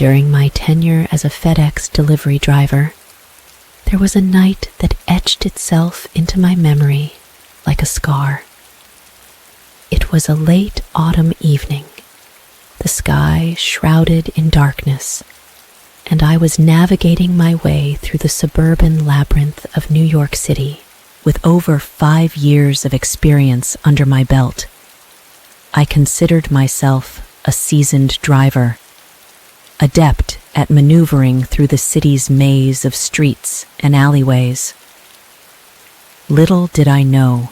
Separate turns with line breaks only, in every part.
During my tenure as a FedEx delivery driver, there was a night that etched itself into my memory like a scar. It was a late autumn evening, the sky shrouded in darkness, and I was navigating my way through the suburban labyrinth of New York City with over 5 years of experience under my belt. I considered myself a seasoned driver, adept at maneuvering through the city's maze of streets and alleyways. Little did I know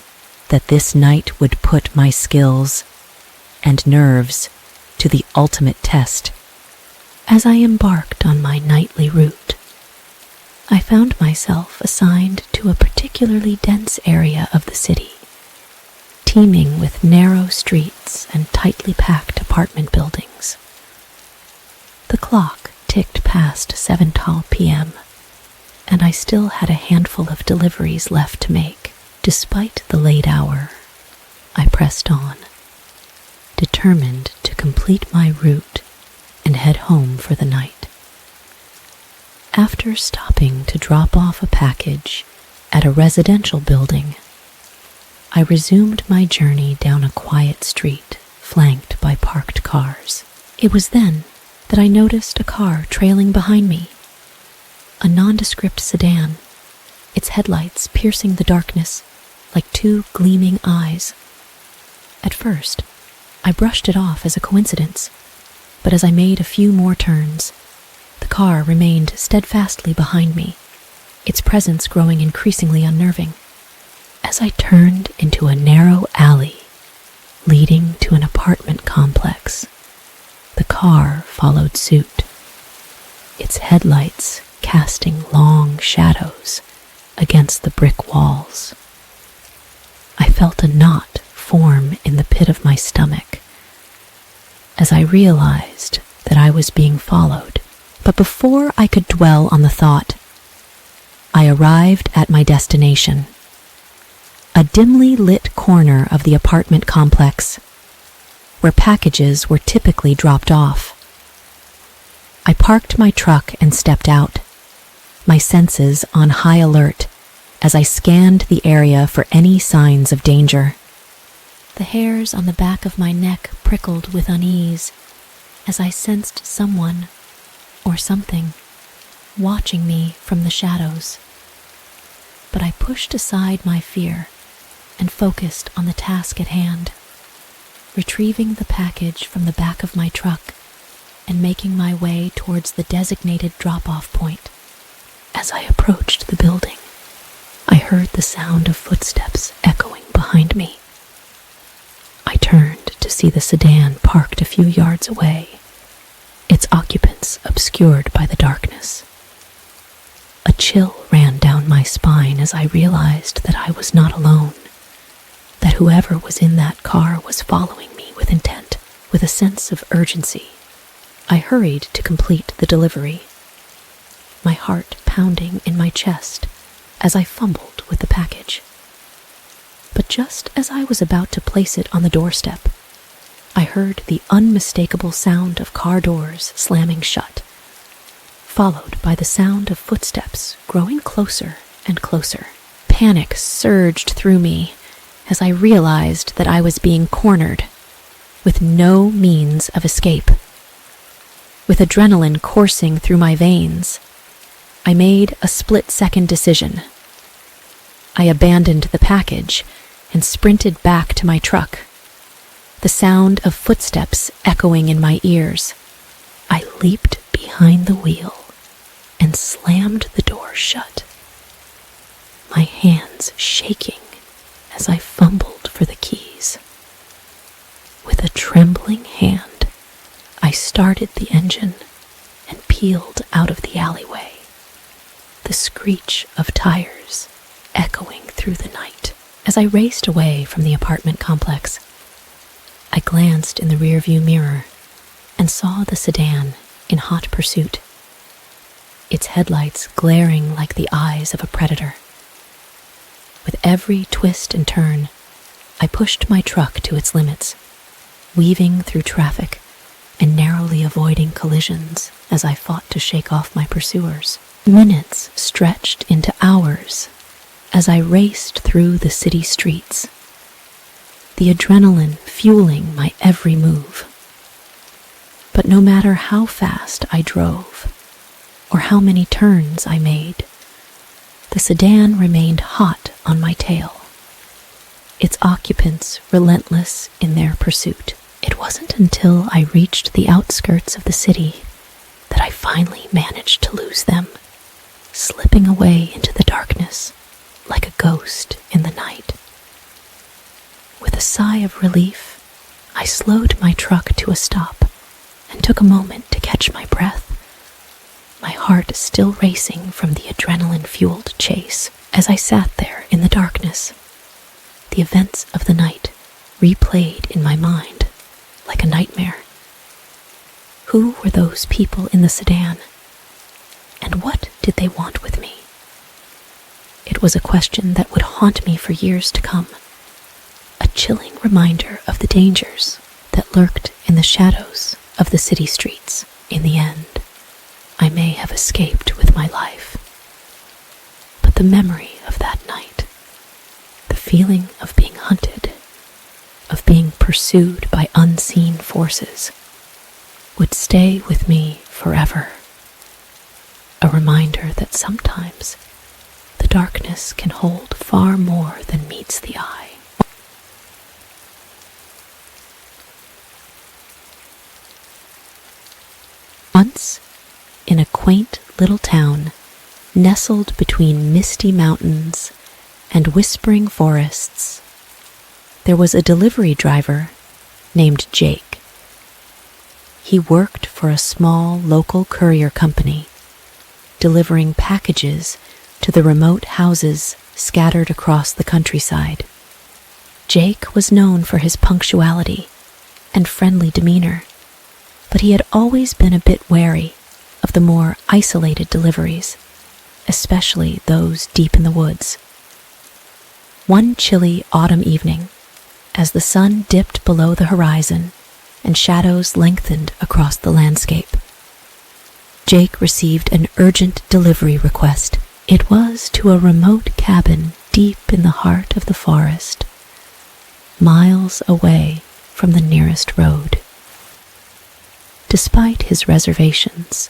that this night would put my skills and nerves to the ultimate test. As I embarked on my nightly route, I found myself assigned to a particularly dense area of the city, teeming with narrow streets and tightly packed apartment buildings. The clock ticked past 7:00 p.m., and I still had a handful of deliveries left to make. Despite the late hour, I pressed on, determined to complete my route and head home for the night. After stopping to drop off a package at a residential building, I resumed my journey down a quiet street flanked by parked cars. It was then that I noticed a car trailing behind me, a nondescript sedan, its headlights piercing the darkness like 2 gleaming eyes. At first, I brushed it off as a coincidence, but as I made a few more turns, the car remained steadfastly behind me, its presence growing increasingly unnerving. As I turned into a narrow alley leading to an apartment complex, the car followed suit, its headlights casting long shadows against the brick walls. I felt a knot form in the pit of my stomach as I realized that I was being followed. But before I could dwell on the thought, I arrived at my destination, a dimly lit corner of the apartment complex where packages were typically dropped off. I parked my truck and stepped out, my senses on high alert as I scanned the area for any signs of danger. The hairs on the back of my neck prickled with unease as I sensed someone or something watching me from the shadows. But I pushed aside my fear and focused on the task at hand, retrieving the package from the back of my truck and making my way towards the designated drop-off point. As I approached the building, I heard the sound of footsteps echoing behind me. I turned to see the sedan parked a few yards away, its occupants obscured by the darkness. A chill ran down my spine as I realized that I was not alone, that whoever was in that car was following me with intent, with a sense of urgency. I hurried to complete the delivery, my heart pounding in my chest as I fumbled with the package. But just as I was about to place it on the doorstep, I heard the unmistakable sound of car doors slamming shut, followed by the sound of footsteps growing closer and closer. Panic surged through me as I realized that I was being cornered, with no means of escape. With adrenaline coursing through my veins, I made a split-second decision. I abandoned the package and sprinted back to my truck, the sound of footsteps echoing in my ears. I leaped behind the wheel and slammed the door shut, my hands shaking as I fumbled for the keys. With a trembling hand, I started the engine and peeled out of the alleyway, the screech of tires echoing through the night. As I raced away from the apartment complex, I glanced in the rearview mirror and saw the sedan in hot pursuit, its headlights glaring like the eyes of a predator. With every twist and turn, I pushed my truck to its limits, weaving through traffic, and narrowly avoiding collisions as I fought to shake off my pursuers. Minutes stretched into hours as I raced through the city streets, the adrenaline fueling my every move. But no matter how fast I drove or how many turns I made, the sedan remained hot on my tail, its occupants relentless in their pursuit. It wasn't until I reached the outskirts of the city that I finally managed to lose them, slipping away into the darkness like a ghost in the night. With a sigh of relief, I slowed my truck to a stop and took a moment to catch my breath, my heart still racing from the adrenaline-fueled chase. As I sat there in the darkness, the events of the night replayed in my mind like a nightmare. Who were those people in the sedan? And what did they want with me? It was a question that would haunt me for years to come, a chilling reminder of the dangers that lurked in the shadows of the city streets. In the end, I may have escaped with my life, but the memory of that night, the feeling of being hunted, of being pursued by unseen forces, would stay with me forever. A reminder that sometimes the darkness can hold far more than meets the eye. Once, in a quaint little town nestled between misty mountains and whispering forests, there was a delivery driver named Jake. He worked for a small local courier company, delivering packages to the remote houses scattered across the countryside. Jake was known for his punctuality and friendly demeanor, but he had always been a bit wary of the more isolated deliveries, especially those deep in the woods. One chilly autumn evening, as the sun dipped below the horizon and shadows lengthened across the landscape, Jake received an urgent delivery request. It was to a remote cabin deep in the heart of the forest, miles away from the nearest road. Despite his reservations,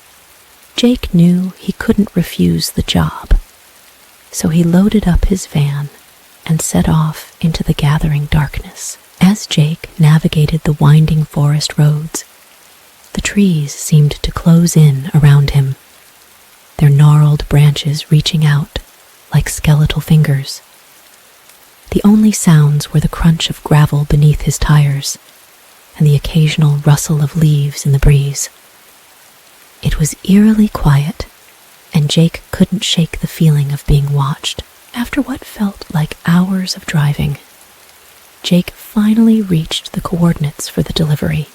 Jake knew he couldn't refuse the job, so he loaded up his van and set off into the gathering darkness. As Jake navigated the winding forest roads, the trees seemed to close in around him, their gnarled branches reaching out like skeletal fingers. The only sounds were the crunch of gravel beneath his tires and the occasional rustle of leaves in the breeze. It was eerily quiet, and Jake couldn't shake the feeling of being watched. After what felt like hours of driving, Jake finally reached the coordinates for the delivery.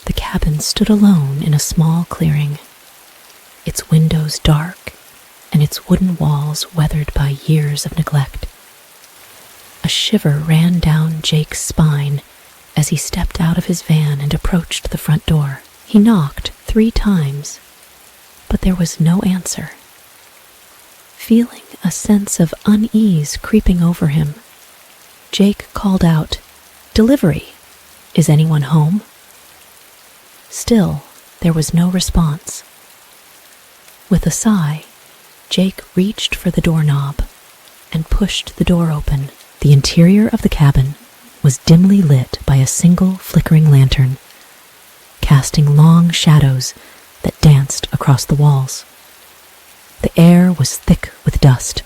The cabin stood alone in a small clearing, its windows dark and its wooden walls weathered by years of neglect. A shiver ran down Jake's spine as he stepped out of his van and approached the front door. He knocked 3 times, but there was no answer. Feeling a sense of unease creeping over him, Jake called out, "Delivery! Is anyone home?" Still, there was no response. With a sigh, Jake reached for the doorknob and pushed the door open. The interior of the cabin was dimly lit by a single flickering lantern, casting long shadows that danced across the walls. The air was thick with dust,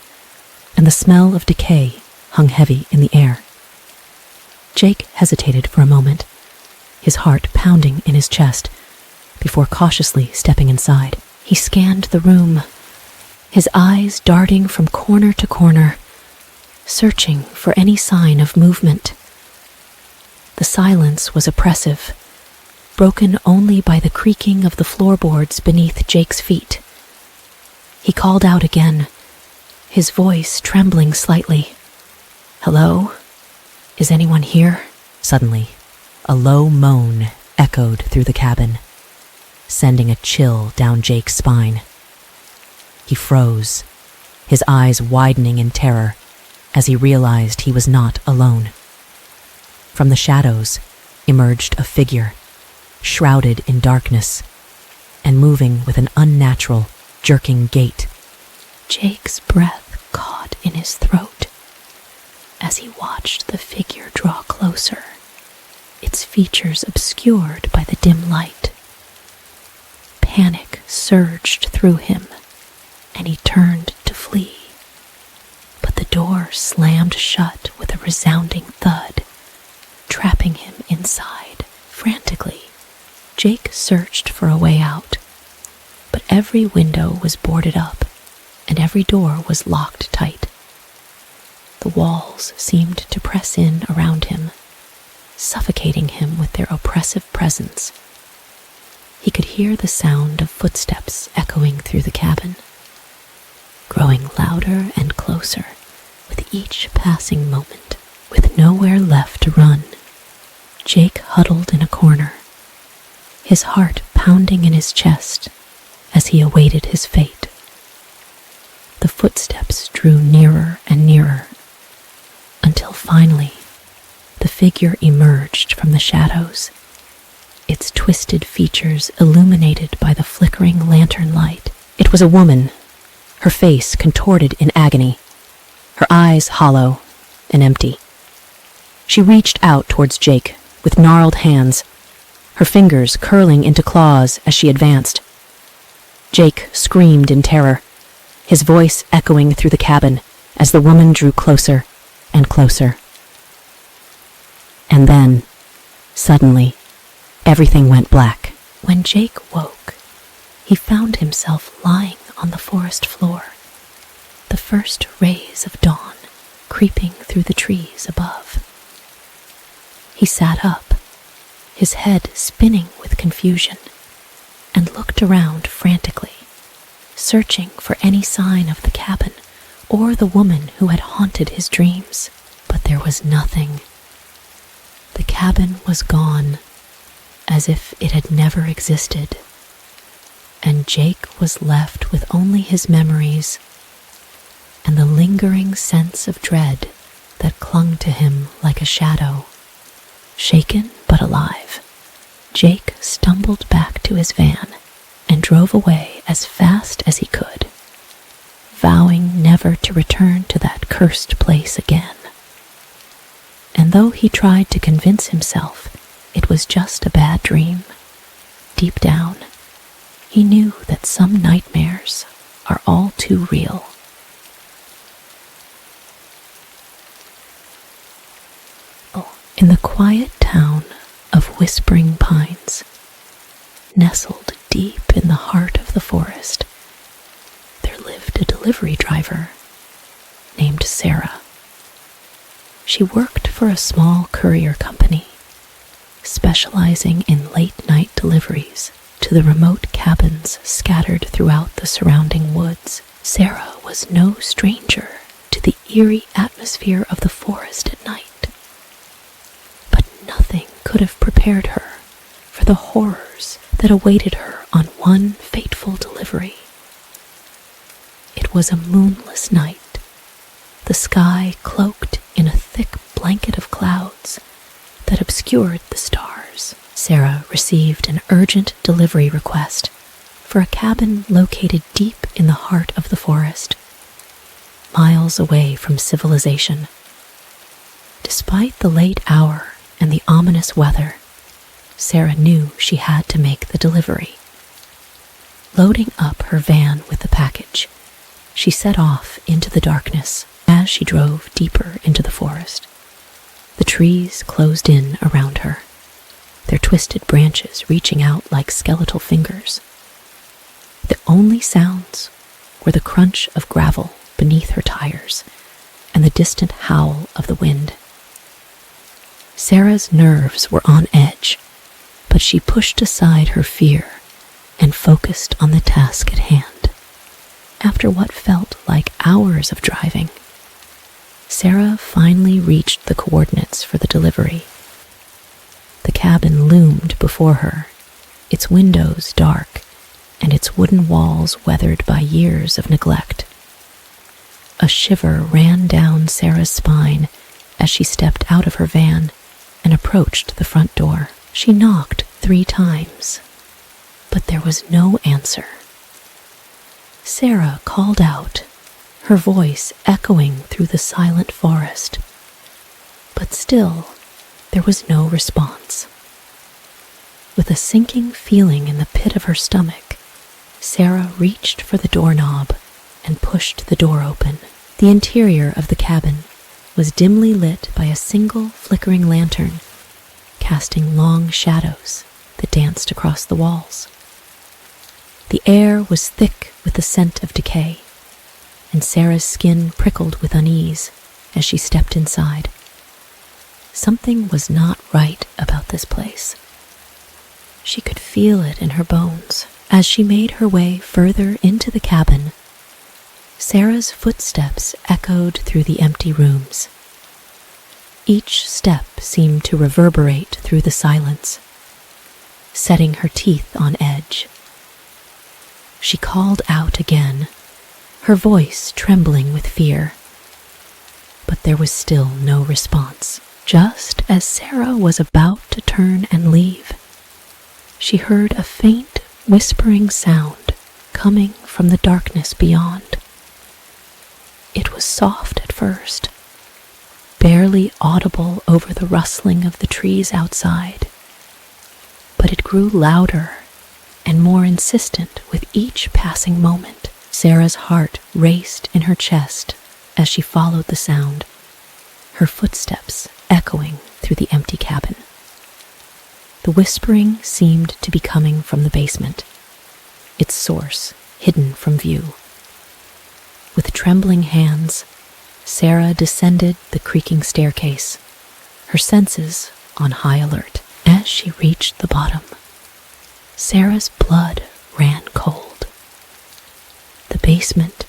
and the smell of decay hung heavy in the air. Jake hesitated for a moment, his heart pounding in his chest, before cautiously stepping inside. He scanned the room, his eyes darting from corner to corner, searching for any sign of movement. The silence was oppressive, broken only by the creaking of the floorboards beneath Jake's feet. He called out again, his voice trembling slightly. "Hello? Is anyone here?" Suddenly, a low moan echoed through the cabin, sending a chill down Jake's spine. He froze, his eyes widening in terror as he realized he was not alone. From the shadows emerged a figure, shrouded in darkness and moving with an unnatural, jerking gait. Jake's breath caught in his throat as he watched the figure draw closer, its features obscured by the dim light. Panic surged through him, and he turned to flee. But the door slammed shut with a resounding thud, trapping him inside. Frantically, Jake searched for a way out, but every window was boarded up, and every door was locked tight. The walls seemed to press in around him, suffocating him with their oppressive presence. He could hear the sound of footsteps echoing through the cabin, growing louder and closer with each passing moment. With nowhere left to run, Jake huddled in a corner, his heart pounding in his chest as he awaited his fate. The footsteps drew nearer and nearer, until finally the figure emerged from the shadows, its twisted features illuminated by the flickering lantern light. It was a woman, her face contorted in agony, her eyes hollow and empty. She reached out towards Jake with gnarled hands, her fingers curling into claws as she advanced. Jake screamed in terror, his voice echoing through the cabin as the woman drew closer and closer. And then, suddenly, everything went black. When Jake woke, he found himself lying on the forest floor, the first rays of dawn creeping through the trees above. He sat up, his head spinning with confusion, and looked around frantically, searching for any sign of the cabin or the woman who had haunted his dreams. But there was nothing. The cabin was gone, as if it had never existed, and Jake was left with only his memories and the lingering sense of dread that clung to him like a shadow. Shaken but alive, Jake stumbled back to his van and drove away as fast as he could, vowing never to return to that cursed place again. And though he tried to convince himself it was just a bad dream, deep down, he knew that some nightmares are all too real. In the quiet town of Whispering Pines, nestled deep in the heart of the forest, there lived a delivery driver named Sarah. She worked for a small courier company, specializing in late-night deliveries to the remote cabins scattered throughout the surrounding woods. Sarah was no stranger to the eerie atmosphere of the forest at night. But nothing could have prepared her for the horrors that awaited her on one fateful delivery. It was a moonless night, the sky cloaked in a thick blanket of clouds that obscured the stars. Sarah received an urgent delivery request for a cabin located deep in the heart of the forest, miles away from civilization. Despite the late hour and the ominous weather, Sarah knew she had to make the delivery. Loading up her van with the package, she set off into the darkness. As she drove deeper into the forest, the trees closed in around her, their twisted branches reaching out like skeletal fingers. The only sounds were the crunch of gravel beneath her tires and the distant howl of the wind. Sarah's nerves were on edge, but she pushed aside her fear and focused on the task at hand. After what felt like hours of driving, Sarah finally reached the coordinates for the delivery. The cabin loomed before her, its windows dark and its wooden walls weathered by years of neglect. A shiver ran down Sarah's spine as she stepped out of her van and approached the front door. She knocked 3 times, but there was no answer. Sarah called out, her voice echoing through the silent forest, but still there was no response. With a sinking feeling in the pit of her stomach, Sarah reached for the doorknob and pushed the door open. The interior of the cabin was dimly lit by a single flickering lantern, casting long shadows that danced across the walls. The air was thick with the scent of decay, and Sarah's skin prickled with unease as she stepped inside. Something was not right about this place. She could feel it in her bones. As she made her way further into the cabin, Sarah's footsteps echoed through the empty rooms. Each step seemed to reverberate through the silence, setting her teeth on edge. She called out again, her voice trembling with fear, but there was still no response. Just as Sarah was about to turn and leave, she heard a faint whispering sound coming from the darkness beyond. It was soft at first, barely audible over the rustling of the trees outside, but it grew louder and more insistent with each passing moment. Sarah's heart raced in her chest as she followed the sound, her footsteps echoing through the empty cabin. The whispering seemed to be coming from the basement, its source hidden from view. With trembling hands, Sarah descended the creaking staircase, her senses on high alert. As she reached the bottom, Sarah's blood ran cold. The basement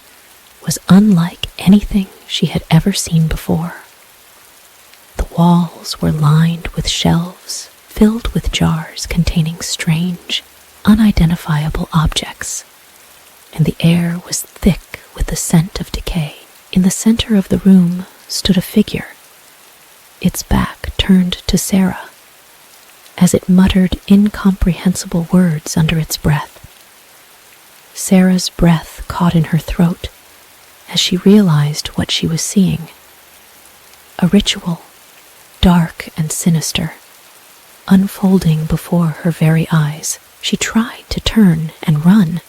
was unlike anything she had ever seen before. The walls were lined with shelves filled with jars containing strange, unidentifiable objects, and the air was thick with the scent of decay. In the center of the room stood a figure, its back turned to Sarah, as it muttered incomprehensible words under its breath. Sarah's breath caught in her throat as she realized what she was seeing. A ritual, dark and sinister, unfolding before her very eyes. She tried to turn and run,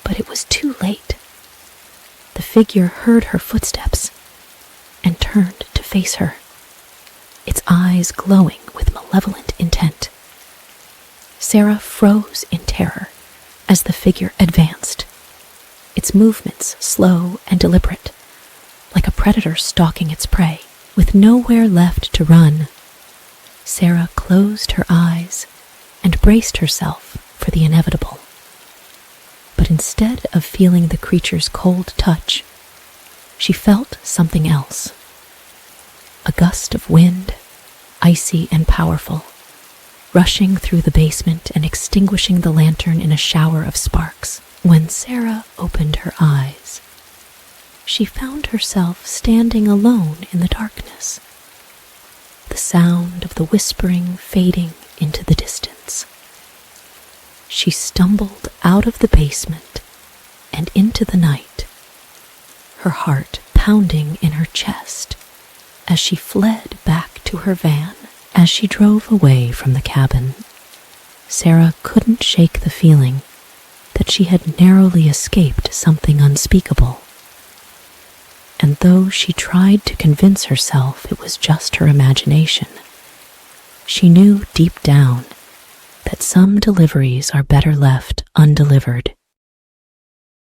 but it was too late. The figure heard her footsteps and turned to face her, its eyes glowing with malevolent intent. Sarah froze in terror as the figure advanced, its movements slow and deliberate, like a predator stalking its prey. With nowhere left to run, Sarah closed her eyes and braced herself for the inevitable. But instead of feeling the creature's cold touch, she felt something else. A gust of wind, icy and powerful, rushing through the basement and extinguishing the lantern in a shower of sparks. When Sarah opened her eyes, she found herself standing alone in the darkness, the sound of the whispering fading into the distance. She stumbled out of the basement and into the night, her heart pounding in her chest as she fled back to her van. As she drove away from the cabin, Sarah couldn't shake the feeling that she had narrowly escaped something unspeakable. And though she tried to convince herself it was just her imagination, she knew deep down that some deliveries are better left undelivered.